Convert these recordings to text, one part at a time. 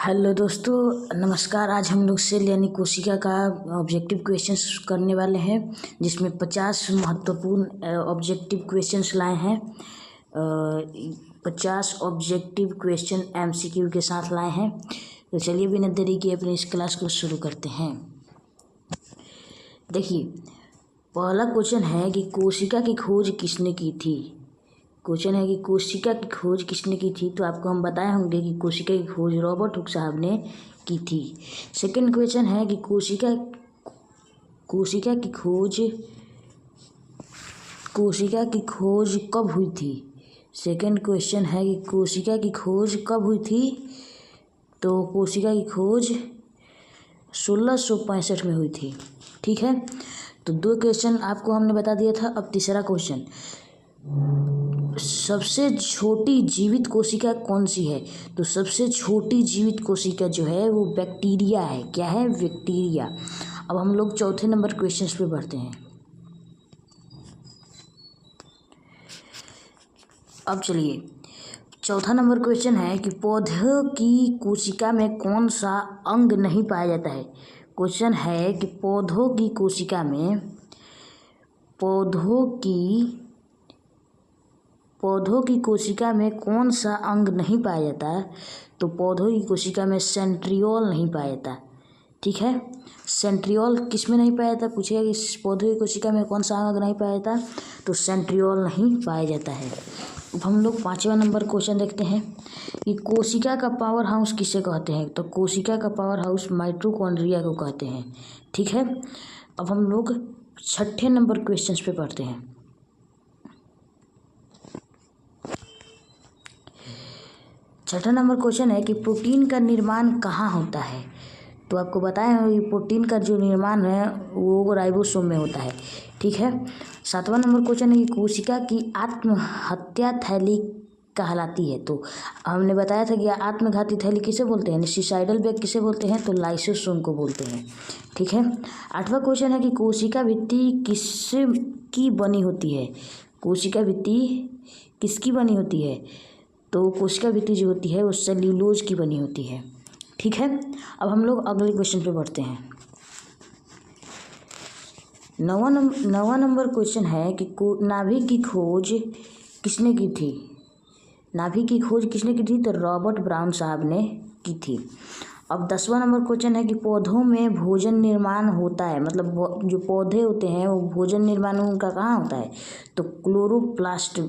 Hello दोस्तों, नमस्कार। आज हम लोग सेल यानी कोशिका का ऑब्जेक्टिव क्वेश्चंस करने वाले हैं, जिसमें 50 महत्वपूर्ण ऑब्जेक्टिव क्वेश्चंस लाए हैं। 50 ऑब्जेक्टिव क्वेश्चन एमसीक्यू के साथ लाए हैं। तो चलिए बिना देरी किए अपनी इस क्लास को शुरू करते हैं। देखिए, पहला क्वेश्चन है कि कोशिका की खोज किसने की थी। क्वेश्चन है कि कोशिका की खोज किसने की थी। तो आपको हम बताए होंगे कि कोशिका की खोज रॉबर्ट हुक साहब ने की थी। सेकंड क्वेश्चन है कि कोशिका की खोज कब हुई थी। सेकंड क्वेश्चन है कि कोशिका की खोज कब हुई थी। तो कोशिका की खोज 1665 में हुई थी। ठीक है, तो दो क्वेश्चन आपको हमने बता दिया था। अब तीसरा क्वेश्चन, सबसे छोटी जीवित कोशिका कौन सी है। तो सबसे छोटी जीवित कोशिका जो है वो बैक्टीरिया है। क्या है? बैक्टीरिया। अब हम लोग चौथे नंबर क्वेश्चन पे बढ़ते हैं। अब चलिए, चौथा नंबर क्वेश्चन है कि पौधों की कोशिका में कौन सा अंग नहीं पाया जाता है। क्वेश्चन है कि पौधों की कोशिका में कौन सा अंग नहीं पाया जाता। तो पौधों की कोशिका में सेंट्रियोल नहीं पाया जाता। ठीक है, सेंट्रियोल किस में नहीं पाया जाता। पूछेगा कि पौधों की कोशिका में कौन सा अंग नहीं पाया जाता। तो सेंट्रियोल नहीं पाया जाता है। अब हम लोग पाँचवा नंबर क्वेश्चन देखते हैं कि कोशिका का पावर हाउस किसे कहते हैं। तो कोशिका का पावर हाउस माइटोकॉन्ड्रिया को कहते हैं। ठीक है, अब हम लोग छठे नंबर क्वेश्चन पे पढ़ते हैं। छठा नंबर क्वेश्चन है कि प्रोटीन का निर्माण कहाँ होता है। तो आपको बताया है कि प्रोटीन का जो निर्माण है वो राइबोसोम में होता है। ठीक है, सातवां नंबर क्वेश्चन है कि कोशिका की आत्महत्या थैली कहलाती है। तो हमने बताया था कि आत्मघाती थैली किसे बोलते हैं, सुसाइडल बैग किसे बोलते हैं। तो लाइसोसोम को बोलते हैं। ठीक है, आठवां क्वेश्चन है कि कोशिका भित्ति किसकी बनी होती है। कोशिका भित्ति किसकी बनी होती है। तो कोशिका भित्ति जो होती है वो सेल्यूलोज की बनी होती है। ठीक है, अब हम लोग अगले क्वेश्चन पे बढ़ते हैं। नवा नंबर क्वेश्चन है कि नाभिक की खोज किसने की थी। नाभिक की खोज किसने की थी। तो रॉबर्ट ब्राउन साहब ने की थी। अब 10वां नंबर क्वेश्चन है कि पौधों में भोजन निर्माण होता है, मतलब जो पौधे होते हैं वो भोजन निर्माण उनका कहाँ होता है। तो क्लोरोप्लास्ट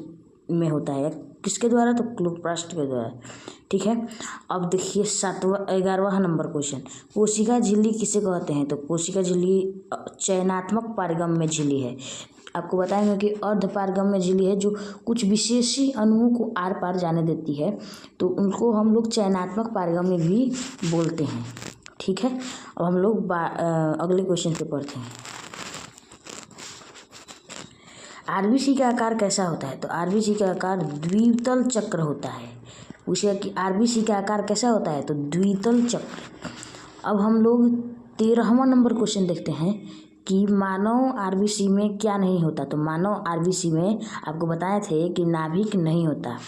में होता है। किसके द्वारा। तो क्लोरोप्लास्ट के द्वारा। ठीक है, अब देखिए 11वां नंबर क्वेश्चन, कोशिका झिल्ली किसे कहते हैं। तो कोशिका झिल्ली चयनात्मक पारगम्य झिल्ली है। आपको बताएंगे कि अर्ध पारगम्य झिल्ली है जो कुछ विशेषी अणुओं को आर पार जाने देती है। तो उनको हम लोग चयनात्मक पारगम्य भी बोलते हैं। ठीक है, अब हम लोग अगले क्वेश्चन पे पढ़ते हैं। आरबीसी का आकार कैसा होता है। तो आरबीसी का आकार द्वितल चक्र होता है। पूछेगा कि आरबीसी का आकार कैसा होता है। तो द्वितल चक्र। अब हम लोग 13वां नंबर क्वेश्चन देखते हैं कि मानव आरबीसी में क्या नहीं होता। तो मानव आरबीसी में आपको बताए थे कि नाभिक नहीं होता,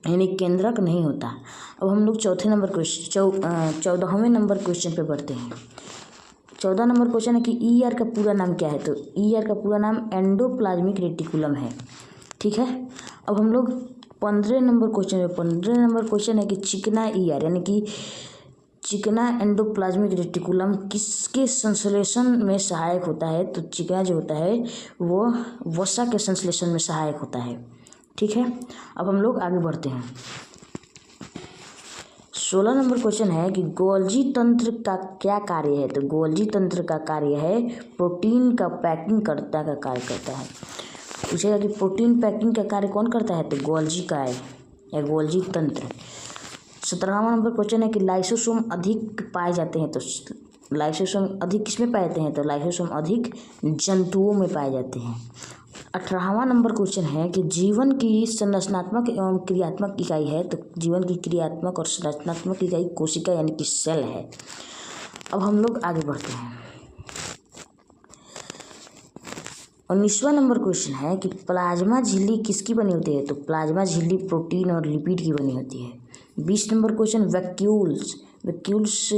यानी केंद्रक नहीं होता। अब हम लोग 14वें नंबर क्वेश्चन पे बढ़ते हैं। 14 नंबर क्वेश्चन है कि ईआर का पूरा नाम क्या है। तो ईआर का पूरा नाम एंडोप्लाज्मिक रेटिकुलम है। ठीक है, अब हम लोग 15 नंबर क्वेश्चन है कि चिकना ईआर यानी कि चिकना एंडोप्लाज्मिक रेटिकुलम किसके संश्लेषण में सहायक होता है। तो चिकना जो होता है वो वसा के संश्लेषण में सहायक होता है। ठीक है, अब हम लोग आगे बढ़ते हैं। 16 नंबर क्वेश्चन है कि गोल्जी तंत्र का क्या कार्य है। तो गोल्जी तंत्र का कार्य है प्रोटीन का पैकिंग करता का कार्य करता है। पूछेगा कि प्रोटीन पैकिंग का कार्य कौन करता है। तो गोल्जी का है या गोल्जी तंत्र। 17वां नंबर क्वेश्चन है कि लाइसोसोम अधिक पाए जाते हैं। तो लाइसोसोम अधिक किसमें पाए जाते हैं। तो लाइसोसोम अधिक जंतुओं में पाए जाते हैं। 18वां नंबर क्वेश्चन है कि जीवन की संरचनात्मक एवं क्रियात्मक इकाई है। तो जीवन की क्रियात्मक और संरचनात्मक इकाई कोशिका यानी कि सेल है। अब हम लोग आगे बढ़ते हैं। 19वां नंबर क्वेश्चन है कि प्लाज्मा झिल्ली किसकी बनी होती है। तो प्लाज्मा झिल्ली प्रोटीन और लिपिड की बनी होती है। 20 नंबर क्वेश्चन, वैक्यूल्स। वैक्यूल्स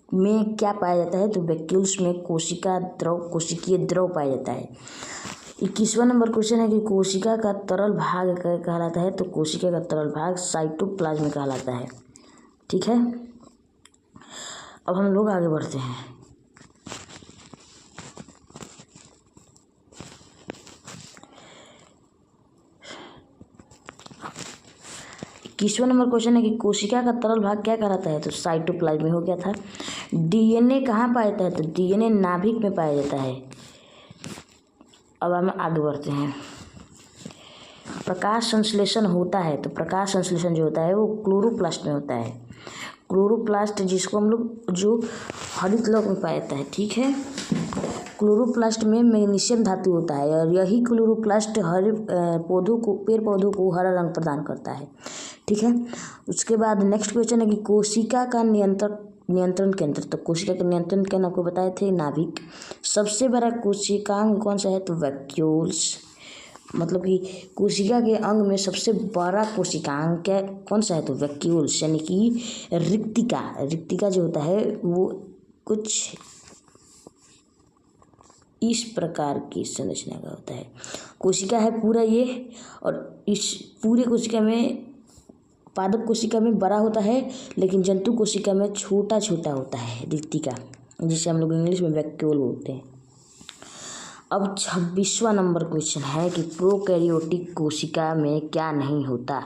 में क्या पाया जाता है? तो वैक्यूल्स में कोशिकीय द्रव पाया जाता है। 21वां नंबर क्वेश्चन है कि कोशिका का तरल भाग क्या कहलाता है? तो कोशिका का तरल भाग साइटोप्लाज्म कहलाता है। ठीक है, अब हम लोग आगे बढ़ते हैं। किसवां नंबर क्वेश्चन है कि कोशिका का तरल भाग क्या कहलाता है? तो साइटोप्लाज्म में हो गया था। डीएनए कहाँ पाया जाता है? तो डीएनए नाभिक में पाया जाता है। अब हम आगे बढ़ते हैं। प्रकाश संश्लेषण होता है, तो प्रकाश संश्लेषण जो होता है वो क्लोरोप्लास्ट में होता है। क्लोरोप्लास्ट जिसको हम लोग जो हरित लौक में पाया जाता है। ठीक है, क्लोरोप्लास्ट में मैग्नीशियम धातु होता है और यही क्लोरोप्लास्ट पेड़ पौधों को हरा रंग प्रदान करता है। ठीक है, उसके बाद नेक्स्ट क्वेश्चन है कि कोशिका का नियंत्रण केंद्र। तो कोशिका के नियंत्रण केंद्र आपको बताए थे नाभिक। सबसे बड़ा कोशिकांग कौन सा है? तो वैक्यूल्स। मतलब कि कोशिका के अंग में सबसे बड़ा कोशिकांग क्या कौन सा है? तो वैक्यूल्स, यानी कि रिक्तिका जो होता है वो कुछ इस प्रकार की संरचना का होता है। कोशिका है पूरा ये, और इस पूरे कोशिका में पादप कोशिका में बड़ा होता है, लेकिन जंतु कोशिका में छोटा छोटा होता है रिक्तिका, जिसे हम लोग इंग्लिश में वैक्यूल बोलते हैं। अब 26वां नंबर क्वेश्चन है कि प्रोकैरियोटिक कोशिका में क्या नहीं होता?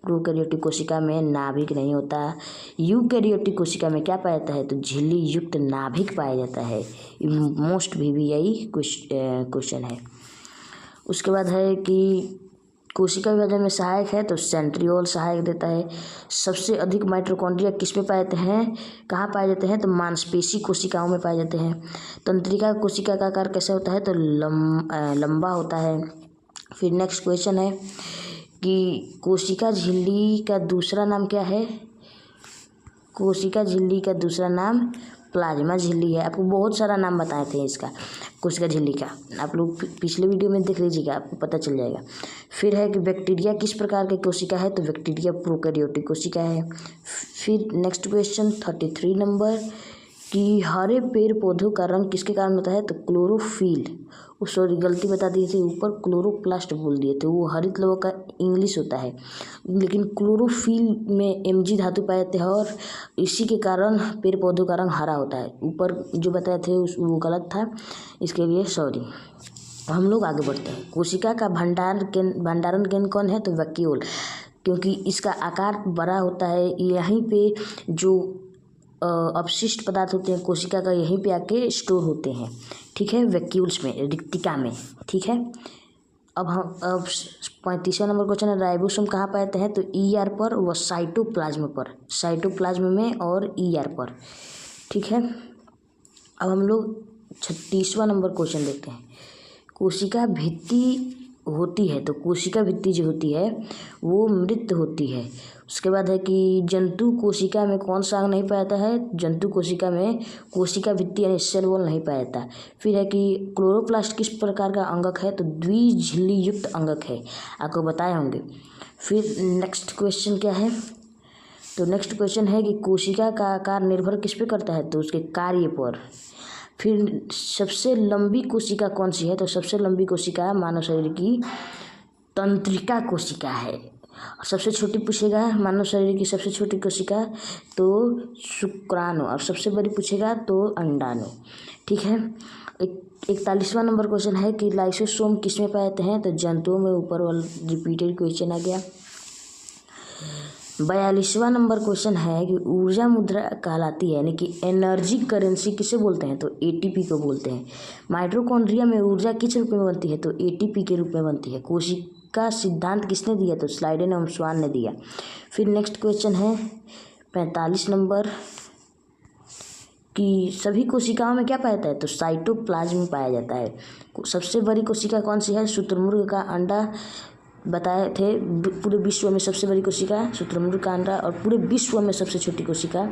प्रोकैरियोटिक कोशिका में नाभिक नहीं होता। यूकैरियोटिक कोशिका में क्या पाया जाता है? तो झिल्ली युक्त नाभिक पाया जाता है। मोस्ट VBI क्वेश्चन है। उसके बाद है कि कोशिका विभाजन में सहायक है, तो सेंट्रियोल सहायक देता है। सबसे अधिक माइटोकॉन्ड्रिया किस में पाए जाते हैं? कहाँ पाए जाते हैं? तो मांसपेशी कोशिकाओं में पाए जाते हैं। तंत्रिका कोशिका का आकार कैसा होता है? तो लंबा होता है। फिर नेक्स्ट क्वेश्चन है कि कोशिका झिल्ली का दूसरा नाम क्या है? कोशिका झिल्ली का दूसरा नाम प्लाज्मा झिल्ली है। आपको बहुत सारा नाम बताए थे इसका, कोशिका झिल्ली का। आप लोग पिछले वीडियो में देख लीजिएगा, आपको पता चल जाएगा। फिर है कि बैक्टीरिया किस प्रकार की कोशिका है? तो बैक्टीरिया प्रोकैरियोटिक कोशिका है। फिर नेक्स्ट क्वेश्चन 33 नंबर कि हरे पेड़ पौधों का रंग किसके कारण होता है? तो क्लोरोफिल। सॉरी, गलती बता दी थी, ऊपर क्लोरोप्लास्ट बोल दिए थे, वो हरित लौक का इंग्लिश होता है, लेकिन क्लोरोफिल में Mg धातु पाए जाते हैं और इसी के कारण पेड़ पौधों का रंग हरा होता है। ऊपर जो बताए थे वो गलत था, इसके लिए सॉरी। हम लोग आगे बढ़ते हैं। कोशिका का भंडारण केंद्र कौन है? तो वैक्यूल, क्योंकि इसका आकार बड़ा होता है। यहीं पे जो अपशिष्ट पदार्थ होते हैं कोशिका का यहीं पे आके स्टोर होते हैं। ठीक है, वैक्यूल्स में, रिक्तिका में। ठीक है, अब 35वां नंबर क्वेश्चन है राइबोसोम कहाँ पाए जाते हैं? तो ER पर व साइटोप्लाज्म पर, साइटोप्लाज्म में और ER पर। ठीक है, अब हम लोग 36वां नंबर क्वेश्चन देखते हैं। कोशिका भित्ति होती है, तो कोशिका भित्ति जो होती है वो मृत होती है। उसके बाद है कि जंतु कोशिका में कौन सा अंग नहीं पाया जाता है? जंतु कोशिका में कोशिका भित्ति यानी सेल वॉल नहीं पाया जाता। फिर है कि क्लोरोप्लास्ट किस प्रकार का अंगक है? तो द्विझिल्ली युक्त अंगक है, आपको बताए होंगे। फिर नेक्स्ट क्वेश्चन क्या है? तो नेक्स्ट क्वेश्चन है कि कोशिका का आकार निर्भर किस पे करता है? तो उसके कार्य पर। फिर सबसे लंबी कोशिका कौन सी है? तो सबसे लंबी कोशिका मानव शरीर की तंत्रिका कोशिका है। सबसे छोटी पूछेगा मानव शरीर की सबसे छोटी कोशिका तो शुक्राणु, और सबसे बड़ी पूछेगा तो अंडाणु। ठीक है, 41वां नंबर क्वेश्चन है कि लाइसोसोम किस में पाए जाते हैं? तो जंतुओं में। ऊपर वाला रिपीटेड क्वेश्चन आ गया। 42वां नंबर क्वेश्चन है कि ऊर्जा मुद्रा कहलाती है, यानी कि एनर्जी करेंसी किसे बोलते हैं? तो ATP को बोलते हैं। माइटोकॉन्ड्रिया में ऊर्जा किस रूप में बनती है? तो ATP के रूप में बनती है। कोशिका सिद्धांत किसने दिया? तो स्लाइडेन एवं स्वान ने दिया। फिर नेक्स्ट क्वेश्चन है 45 नंबर कि सभी कोशिकाओं में क्या पाया जाता है? तो साइटोप्लाज्म पाया जाता है। सबसे बड़ी कोशिका कौन सी है? शुतुरमुर्ग का अंडा बताए थे। पूरे विश्व में सबसे बड़ी कोशिका शुतुरमुर्ग का अंडा, और पूरे विश्व में सबसे छोटी कोशिका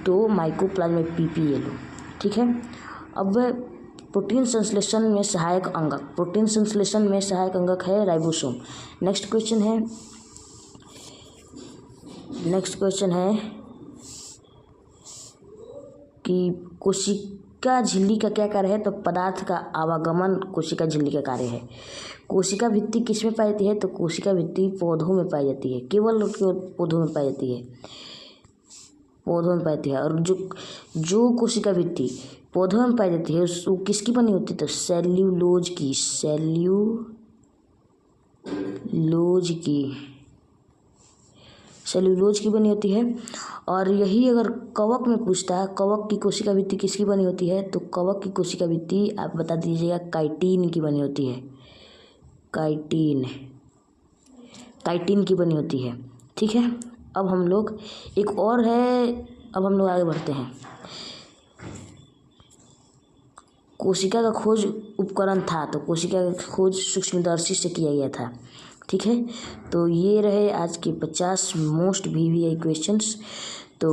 तो माइकोप्लाज्म PPLO। ठीक है, अब प्रोटीन संश्लेषण में सहायक अंगक, प्रोटीन संश्लेषण में सहायक अंगक है राइबोसोम। नेक्स्ट क्वेश्चन है नेक्स्ट क्वेश्चन है कि कोशिका झिल्ली का क्या कार्य है? तो पदार्थ का आवागमन कोशिका झिल्ली का कार्य है। कोशिका भित्ति किस में पाई जाती है? तो कोशिका भित्ति पौधों में पाई जाती है, केवल पौधों में पाई जाती है, पौधों में पाई जाती है। और जो कोशिका भित्ति पौधों में पाई जाती है वो किसकी बनी होती है? तो सेल्यूलोज की बनी होती है। और यही अगर कवक में पूछता है, कवक की कोशिका भित्ति किसकी बनी होती है? तो कवक की कोशिका भित्ति आप बता दीजिएगा काइटिन की बनी होती है, काइटिन की बनी होती है। ठीक है, अब हम लोग एक और है, अब हम लोग आगे बढ़ते हैं। कोशिका का खोज उपकरण था, तो कोशिका का खोज सूक्ष्मदर्शी से किया गया था। ठीक है, तो ये रहे आज के 50 मोस्ट VVI क्वेश्चंस। तो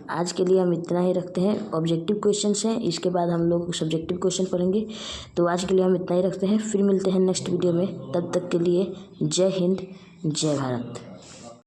आज के लिए हम इतना ही रखते हैं। ऑब्जेक्टिव क्वेश्चंस हैं, इसके बाद हम लोग सब्जेक्टिव क्वेश्चन पढ़ेंगे। तो आज के लिए हम इतना ही रखते हैं, फिर मिलते हैं नेक्स्ट वीडियो में। तब तक के लिए जय हिंद, जय भारत।